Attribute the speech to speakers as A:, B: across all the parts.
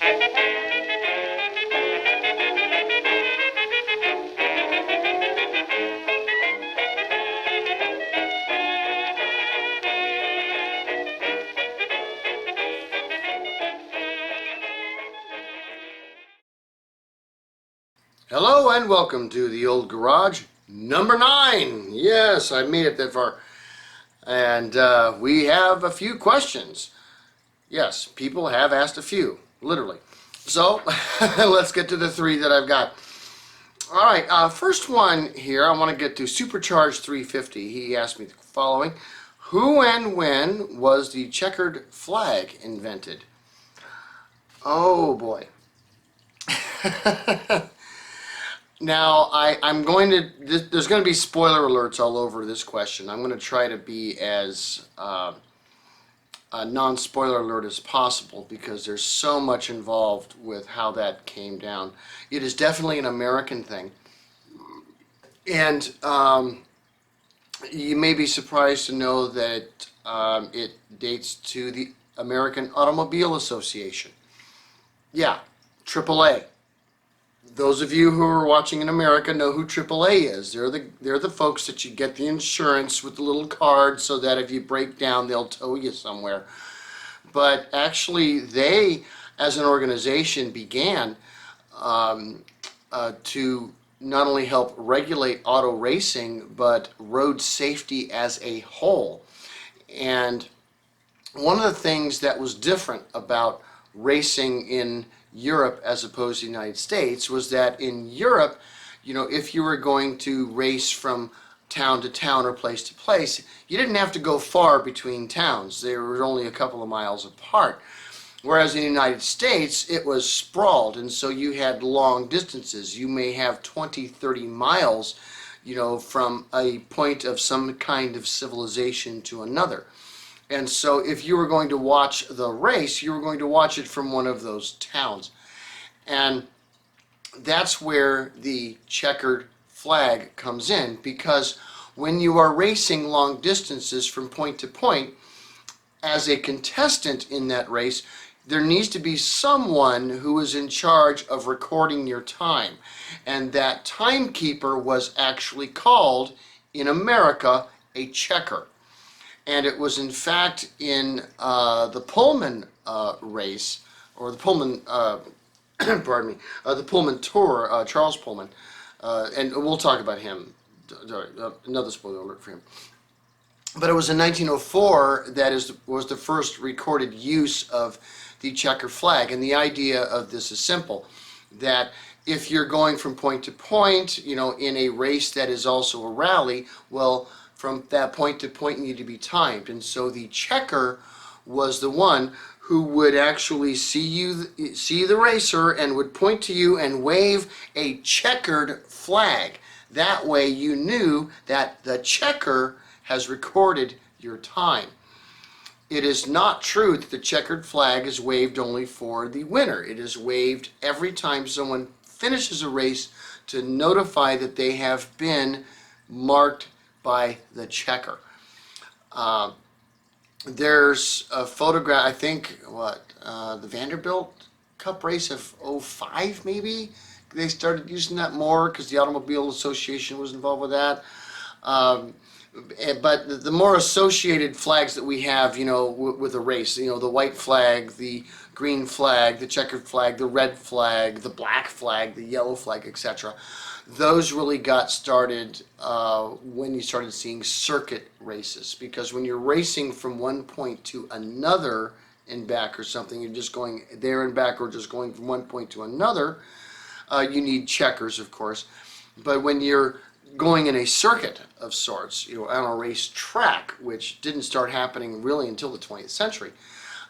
A: Hello and welcome to the Old Garage number 9. Yes, I made it that far. And we have a few questions. Yes, people have asked a few, literally. So let's get to the 3 that I've got. All right, first one here, I want to get to Supercharged 350. He asked me the following. Who and when was the checkered flag invented? Oh boy. Now, I'm going to, there's going to be spoiler alerts all over this question. I'm going to try to be as non-spoiler alert as possible because there's so much involved with how that came down. It is definitely an American thing. And you may be surprised to know that it dates to the American Automobile Association. Yeah, AAA. Those of you who are watching in America know who AAA is. They're the folks that you get the insurance with the little card so that if you break down, they'll tow you somewhere. But actually, they, as an organization, began to not only help regulate auto racing, but road safety as a whole. And one of the things that was different about racing in Europe as opposed to the United States was that in Europe, you know, if you were going to race from town to town or place to place, you didn't have to go far between towns. They were only a couple of miles apart. Whereas in the United States, it was sprawled, and so you had long distances. You may have 20, 30 miles, you know, from a point of some kind of civilization to another. And so if you were going to watch the race, you were going to watch it from one of those towns. And that's where the checkered flag comes in, because when you are racing long distances from point to point, as a contestant in that race, there needs to be someone who is in charge of recording your time. And that timekeeper was actually called, in America, a checker. And it was in fact in the Pullman race, or the Pullman, pardon me, the Pullman Tour, Charles Pullman, and we'll talk about him, another spoiler alert for him. But it was in 1904 that was the first recorded use of the checker flag. And the idea of this is simple, that if you're going from point to point, you know, in a race that is also a rally, well, from that point to point you need to be timed. And so the checker was the one who would actually see the racer and would point to you and wave a checkered flag. That way you knew that the checker has recorded your time. It is not true that the checkered flag is waved only for the winner. It is waved every time someone finishes a race to notify that they have been marked by the checker. There's a photograph, I think, the Vanderbilt Cup race of '05 maybe? They started using that more because the Automobile Association was involved with that. But the more associated flags that we have, you know, with a race, you know, the white flag, the green flag, the checkered flag, the red flag, the black flag, the yellow flag, etc. Those really got started when you started seeing circuit races, because when you're racing from one point to another and back or something, you're just going there and back or just going from one point to another, you need checkers, of course. But when you're going in a circuit of sorts, you know, on a race track, which didn't start happening really until the 20th century,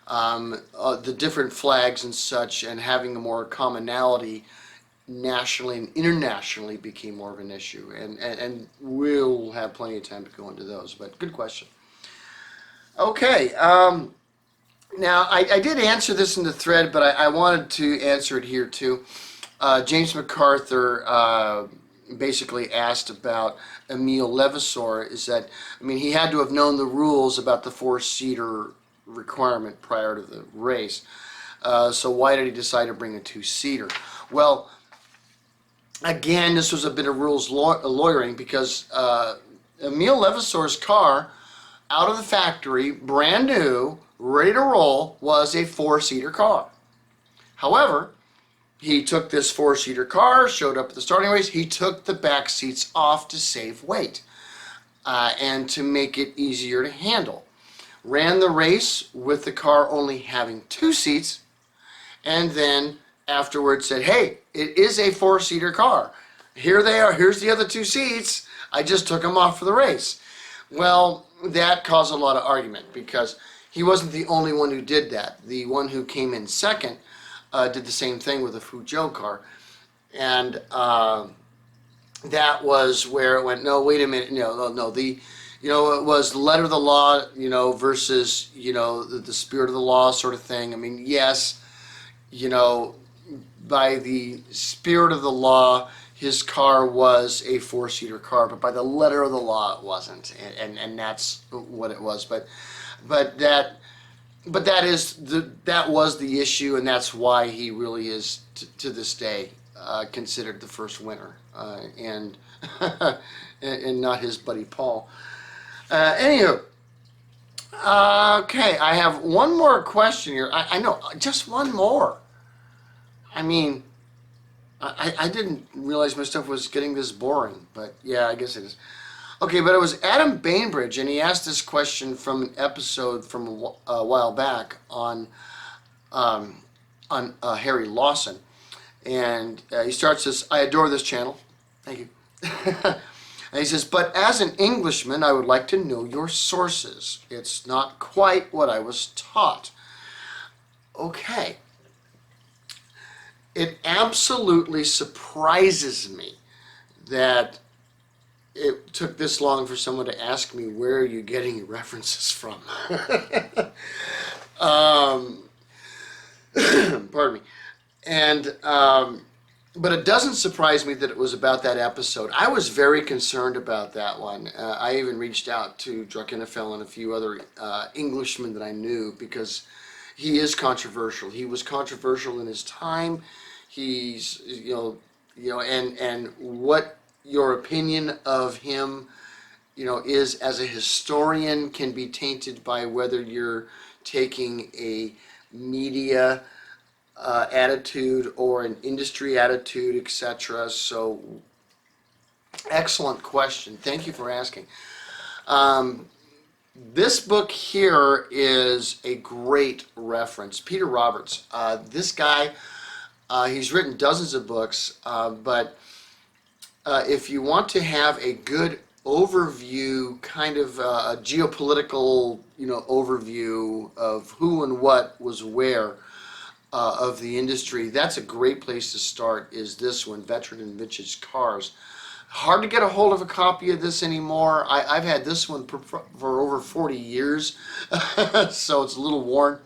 A: the different flags and such, and having a more commonality nationally and internationally became more of an issue, and we'll have plenty of time to go into those, but good question. Okay, now I did answer this in the thread, but I wanted to answer it here too. James MacArthur basically asked about Emile Levasseur. Is that, I mean, he had to have known the rules about the four-seater requirement prior to the race. So why did he decide to bring a two-seater? Well, again, this was a bit of rules lawyering, because Emile Levasor's car, out of the factory, brand new, ready to roll, was a four-seater car. However, he took this four-seater car, showed up at the starting race, he took the back seats off to save weight and to make it easier to handle. Ran the race with the car only having two seats, and then afterwards said, hey, it is a four-seater car. Here they are, here's the other two seats, I just took them off for the race. Well, that caused a lot of argument, because he wasn't the only one who did that. The one who came in second did the same thing with the Fuzhou car, and that was where it went, no, wait a minute, no, it was the letter of the law, versus, the spirit of the law sort of thing. I mean, yes, by the spirit of the law, his car was a four-seater car, but by the letter of the law, it wasn't, and that's what it was. But that was the issue, and that's why he really is to this day considered the first winner, and and not his buddy Paul. Anywho, okay, I have one more question here. I know, just one more. I mean, I didn't realize my stuff was getting this boring, but yeah, I guess it is. Okay, but it was Adam Bainbridge, and he asked this question from an episode from a while back on Harry Lawson, and he starts this: I adore this channel. Thank you. And he says, but as an Englishman, I would like to know your sources. It's not quite what I was taught. Okay. It absolutely surprises me that it took this long for someone to ask me, where are you getting your references from? Pardon me. And but it doesn't surprise me that it was about that episode. I was very concerned about that one. I even reached out to Druckenfeld and a few other Englishmen that I knew, because he is controversial. He was controversial in his time. He's, and what your opinion of him, is as a historian can be tainted by whether you're taking a media attitude or an industry attitude, etc. So, excellent question. Thank you for asking. This book here is a great reference. Peter Roberts. This guy, he's written dozens of books, but if you want to have a good overview, kind of a geopolitical, overview of who and what was where, of the industry, that's a great place to start, is this one, Veteran and Vintage Cars. Hard to get a hold of a copy of this anymore. I've had this one for over 40 years, so it's a little worn.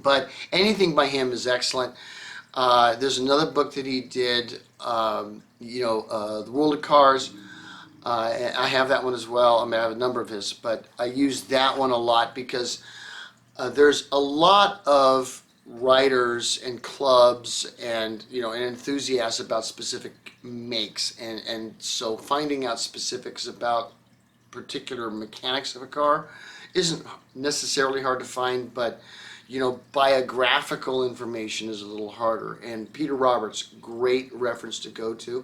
A: But anything by him is excellent. There's another book that he did, The World of Cars. I have that one as well. I have a number of his, but I use that one a lot because there's a lot of writers and clubs and and enthusiasts about specific makes, and so finding out specifics about particular mechanics of a car isn't necessarily hard to find, but biographical information is a little harder. And Peter Roberts, great reference to go to.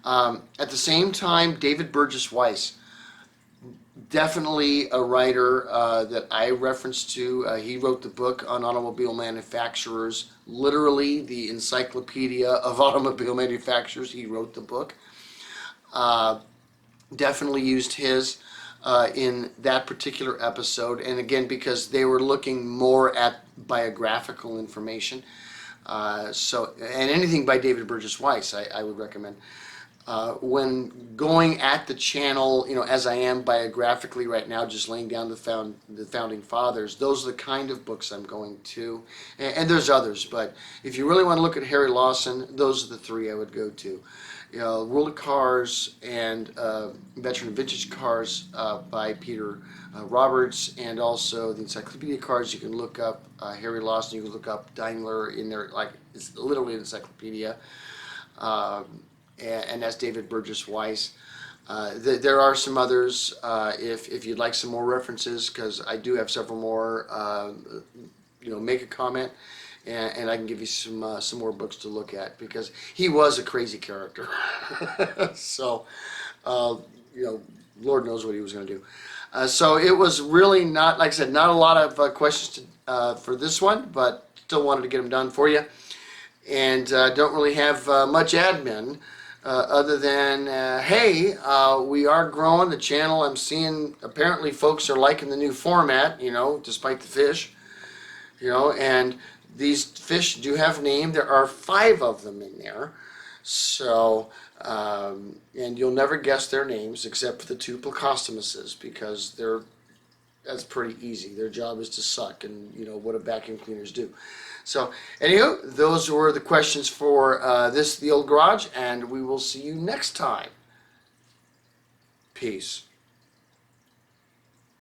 A: At the same time, David Burgess Weiss, definitely a writer that I reference to. He wrote the book on automobile manufacturers, literally the encyclopedia of automobile manufacturers. He wrote the book. Definitely used his in that particular episode, and again, because they were looking more at biographical information. And anything by David Burgess Weiss I would recommend. when going at the channel, as I am biographically right now, just laying down the founding fathers, those are the kind of books I'm going to. And there's others, but if you really want to look at Harry Lawson, those are the three I would go to. World of Cars and Veteran of Vintage Cars by Peter Roberts, and also the Encyclopedia Cars. You can look up Harry Lawson. You can look up Daimler in there, like it's literally an encyclopedia. And that's David Burgess Weiss. There are some others if you'd like some more references, because I do have several more. Make a comment, and I can give you some more books to look at, because he was a crazy character. So, Lord knows what he was going to do. So it was really not, like I said, not a lot of questions for this one, but still wanted to get them done for you. And don't really have much admin. Other than, hey, we are growing the channel. I'm seeing apparently folks are liking the new format, despite the fish, and these fish do have a name. There are 5 of them in there. So, and you'll never guess their names except for the 2 Plecostomuses, because that's pretty easy. Their job is to suck, and what do vacuum cleaners do? So, anywho, those were the questions for The Old Garage, and we will see you next time. Peace.